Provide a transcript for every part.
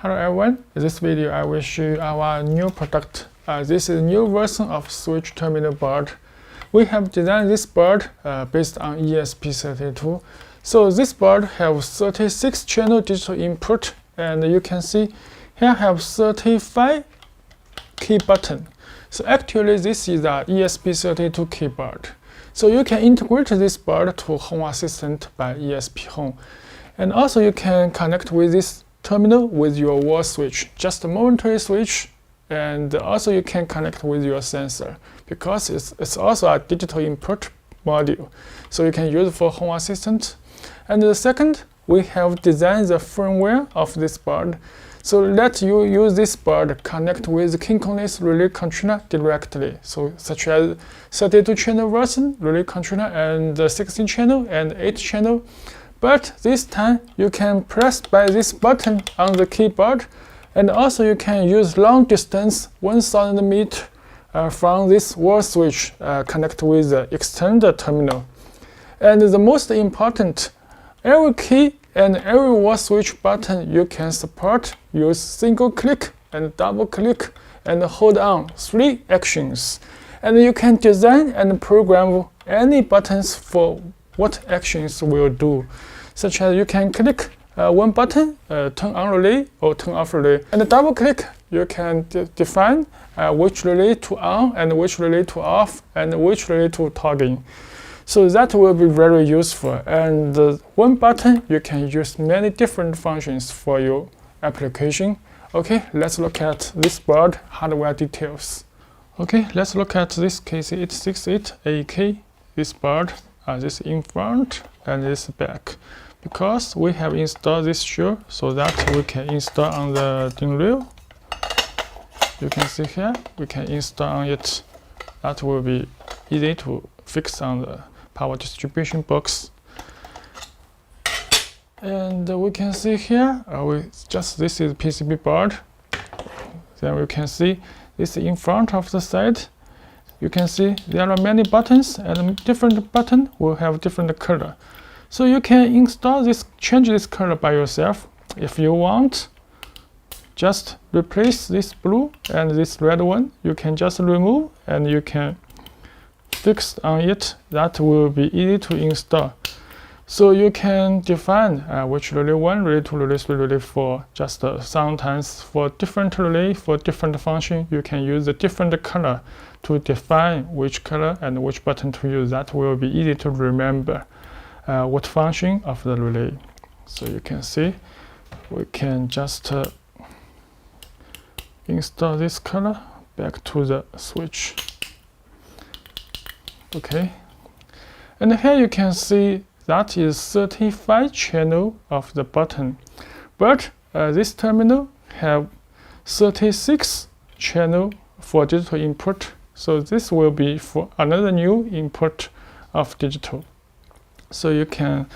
Hello everyone, in this video I will show you our new product. This is a new version of switch terminal board. We have designed this board based on ESP32. So this board has 36 channel digital input, and you can see here have 35 key buttons. So actually this is a ESP32 keyboard. So you can integrate this board to Home Assistant by ESPHome. And also you can connect with this terminal with your wall switch, just a momentary switch, and also you can connect with your sensor because it's also a digital input module, so you can use it for Home Assistant. And the second, we have designed the firmware of this board, so let you use this board connect with KinCony's relay controller directly, so such as 32 channel version relay controller and 16 channel and 8 channel. But this time you can press by this button on the keyboard, and also you can use long distance 1000 meters from this wall switch connect with the external terminal. And the most important, every key and every wall switch button you can support use single click and double click and hold on 3 actions. And you can design and program any buttons for what actions will do, such as you can click one button, turn on relay or turn off relay, and double click you can define which relay to on and which relay to off and which relay to toggling. So that will be very useful, and one button you can use many different functions for your application. Okay, let's look at this board hardware details. Okay, let's look at this KC868 AK, this board. This in front and this back, because we have installed this shoe so that we can install on the DIN rail. You can see here we can install on it. That will be easy to fix on the power distribution box. And we can see here this is PCB board. Then we can see this in front of the side. You can see there are many buttons, and different button will have different color. So you can install this, change this color by yourself. If you want, just replace this blue and this red one. You can just remove and you can fix on it. That will be easy to install. So you can define which relay 1, relay 2, relay 3, relay 4. Just sometimes for different relay, for different function, you can use a different color to define which color and which button to use. That will be easy to remember what function of the relay. So you can see we can just install this color back to the switch. Okay, and here you can see that is 35 channel of the button, but this terminal have 36 channel for digital input. So this will be for another new input of digital. So you can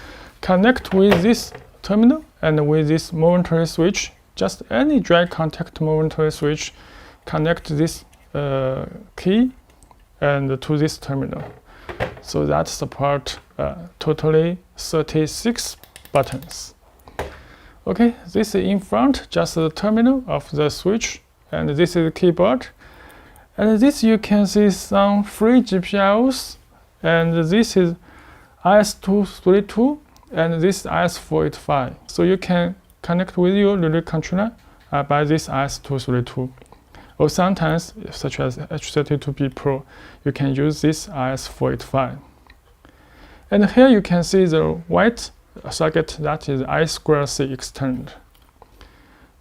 connect with this terminal and with this momentary switch, just any dry contact momentary switch, connect this key and to this terminal. So that support totally 36 buttons. Okay, this is in front, just the terminal of the switch, and this is the keyboard. And this you can see some free GPIOs, and this is IS232 and this IS485. So you can connect with your relay controller by this IS232. Or sometimes, such as H32B Pro, you can use this IS485. And here you can see the white socket, that is I2C extend.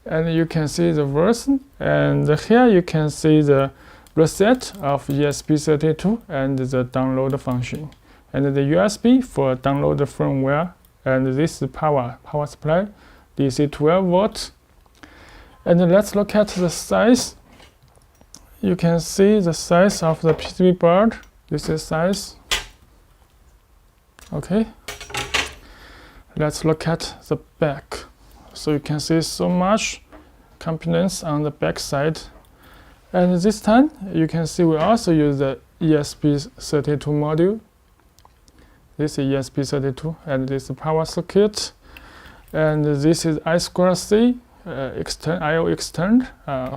And you can see the version, and here you can see the reset of ESP32 and the download function, and the USB for download the firmware, and this is power supply, DC 12 volt. And let's look at the size. You can see the size of the PCB board. This is size. Okay. Let's look at the back. So you can see so much components on the back side. And this time, you can see we also use the ESP32 module. This is ESP32, and this is power circuit. And this is I2C IO extend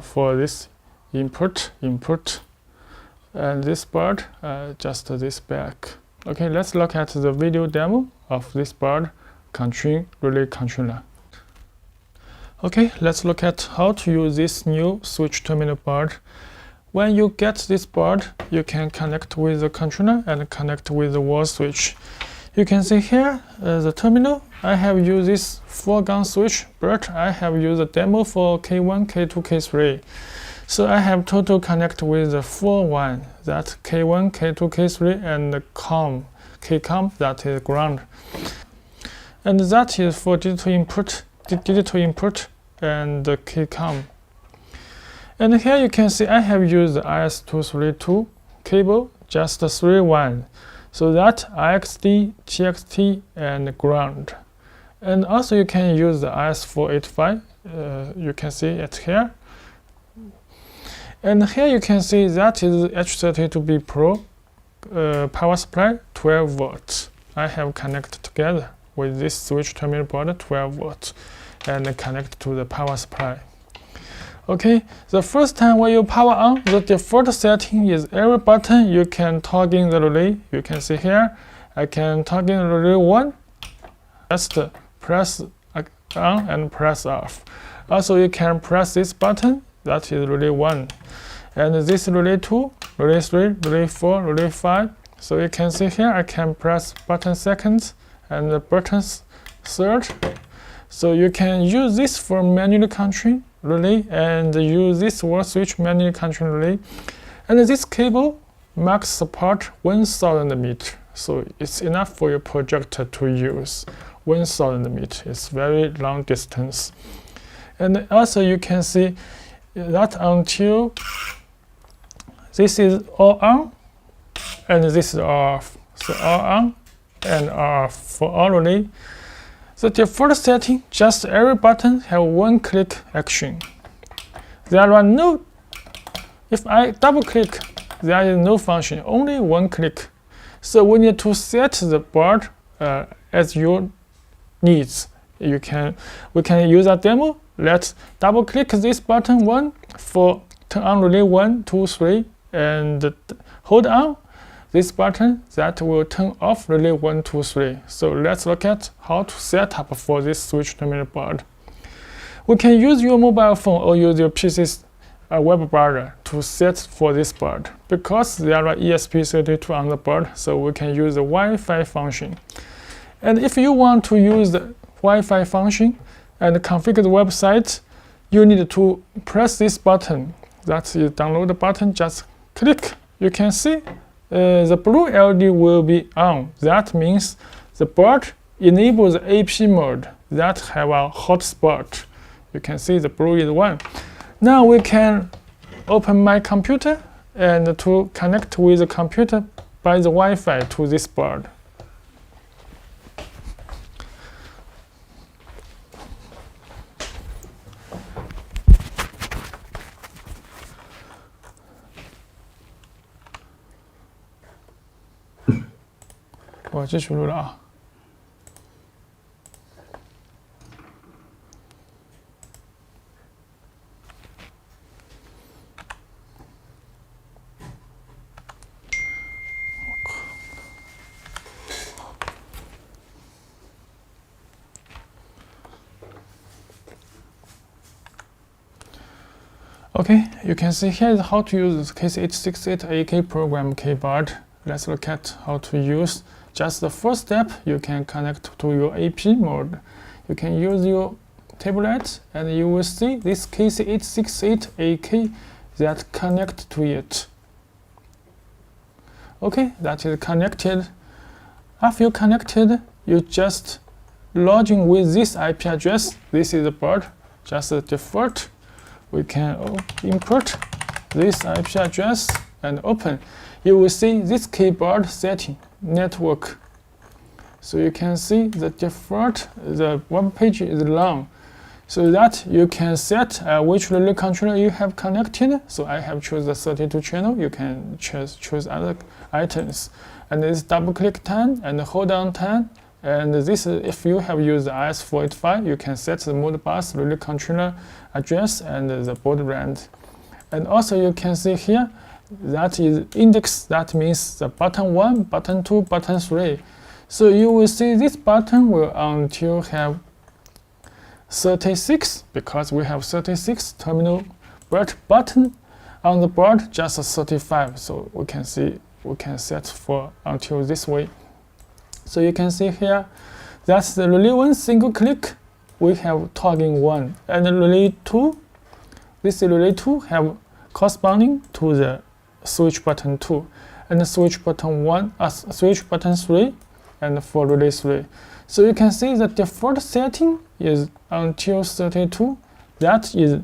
for this input, and this board just this back. Okay, let's look at the video demo of this board relay controller. Okay, let's look at how to use this new switch terminal board. When you get this board, you can connect with the controller and connect with the wall switch. You can see here the terminal. I have used this 4-gun switch, but I have used a demo for K1, K2, K3. So I have total connect with the 4-1, that K1, K2, K3, and the K-COM, that is ground. And that is for digital input, and the K-COM. And here you can see I have used the IS232 cable, just 3-1. So that IXD, TXT, and ground. And also you can use the IS485. You can see it here. And here you can see that is H32B Pro power supply 12 volts. I have connected together with this switch terminal board 12 volts and connect to the power supply. Okay, the first time when you power on, the default setting is every button you can toggle the relay. You can see here, I can toggle the relay 1, just press on and press off. Also, you can press this button, that is relay 1. And this relay 2, relay 3, relay 4, relay 5. So you can see here, I can press button 2nd and the buttons 3rd. So you can use this for manual control relay and use this wall switch manual control relay. And this cable max support 1000 meter. So it's enough for your projector to use 1000 meter. It's very long distance. And also you can see that until this is all on and this is all off. So all on and all off for all relay. The default setting, just every button have one click action. There are no, if I double click, there is no function, only one click. So we need to set the board as your needs. We can use a demo. Let's double click this button 1 for turn on relay 1, 2, 3, and hold on this button that will turn off relay 1, 2, 3. So let's look at how to set up for this switch terminal board. We can use your mobile phone or use your PC's web browser to set for this board. Because there are ESP32 on the board, so we can use the Wi-Fi function. And if you want to use the Wi-Fi function and configure the website, you need to press this button. That's the download button, just click. You can see the blue LED will be on. That means the board enables the AP mode that have a hotspot. You can see the blue is 1. Now we can open my computer and to connect with the computer by the Wi-Fi to this board.我继续录了啊。Okay, you can see here is how to use the KC868 AK program keyboard. Let's look at how to use. Just the first step, you can connect to your AP mode. You can use your tablet and you will see this KC868 AK that connect to it. Okay, that is connected. After you connected, you just log in with this IP address. This is the board, just the default. We can import this IP address and open. You will see this keyboard setting network. So you can see the default, the web page is long. So that you can set which relay controller you have connected. So I have chosen the 32 channel. You can choose other items. And this double click 10 and hold on 10 And this, if you have used IS485, you can set the Modbus relay controller address and the baud rand. And also you can see here, that is index, that means the button 1, button 2, button 3. So you will see this button will until have 36, because we have 36 terminal, but button on the board just 35. So we can see, we can set for until this way. So you can see here, that's the relay 1 single click, we have toggling 1, and the relay 2, this relay 2 have corresponding to the switch button 2, and the switch button 1, switch button 3, and for relay 3. So you can see the default setting is until 32, that is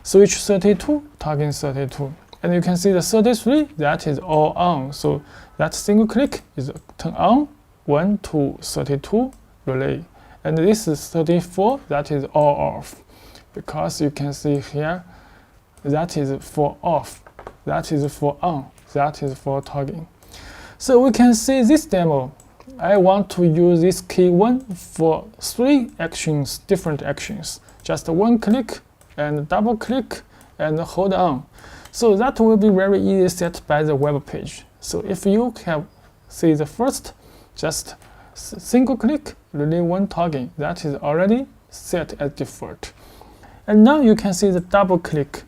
switch 32, toggling 32. And you can see the 33, that is all on, so that single click is turn on, 1 to 32 relay. And this is 34, that is all off, because you can see here, that is for off, that is for on, that is for toggling. So we can see this demo. I want to use this key 1 for 3 actions, different actions. Just one click and double click and hold on. So that will be very easy set by the web page. So if you have see the first, just single click, relay 1 toggling, that is already set as default. And now you can see the double click.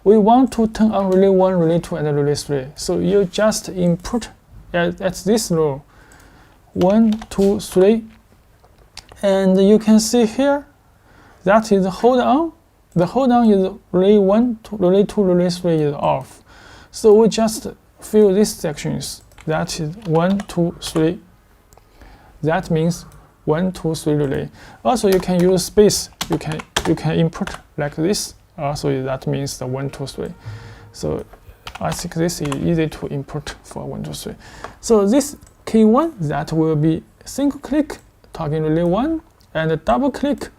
We want to turn on relay 1, relay 2, and relay 3. So you just input at this row, 1, 2, 3, and you can see here, that is hold on. The hold on is relay 1, relay 2, relay 3 is off. So we just fill these sections. That is 1, 2, 3. That means 1, 2, 3 relay. Also, you can use space. You can input like this. Also, that means the 1, 2, 3. So I think this is easy to input for 1, 2, 3. So this key 1, that will be single click, toggling relay 1, and double click,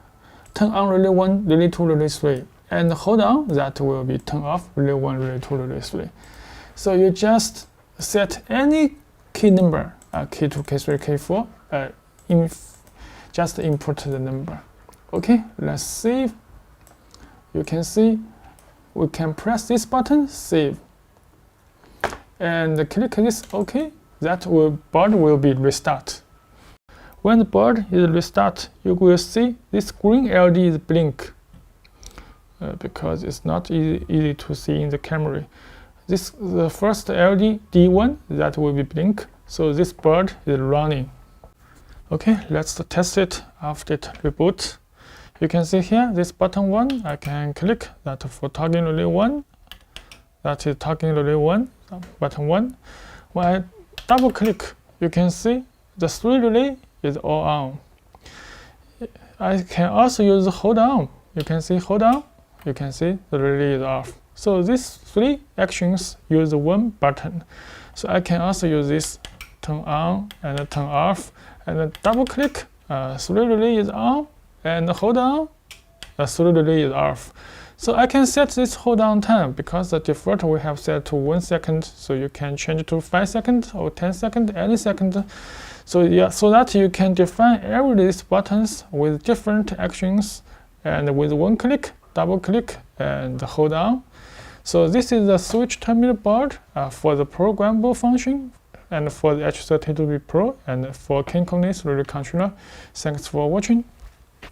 turn on relay 1, relay 2, relay 3. And hold on, that will be turn off relay 1, relay 2, relay 3. So you just set any key number, K2, K3, K4, just input the number. Okay, let's save. You can see we can press this button, save, and click this OK. That board will be restart. When the board is restart, you will see this green LED is blink because it's not easy to see in the camera. The first LED D1 that will be blink, so this board is running. Okay, let's test it after it reboot. You can see here this button 1, I can click that for toggling relay 1. That is toggling relay 1, button 1. When I double click, you can see the 3 relay is all on. I can also use hold on. You can see hold on, you can see the relay is off. So these 3 actions use 1 button. So I can also use this turn on and turn off, and then double click, 3 relay is on, and hold on, 3 relay is off. So I can set this hold on time because the default we have set to 1 second, so you can change to 5 seconds or 10 seconds, any second. So yeah, so that you can define every these buttons with different actions and with 1 click, double click, and hold on. So this is the switch terminal board for the programmable function and for the H32B Pro and for KinCony's relay controller. Thanks for watching.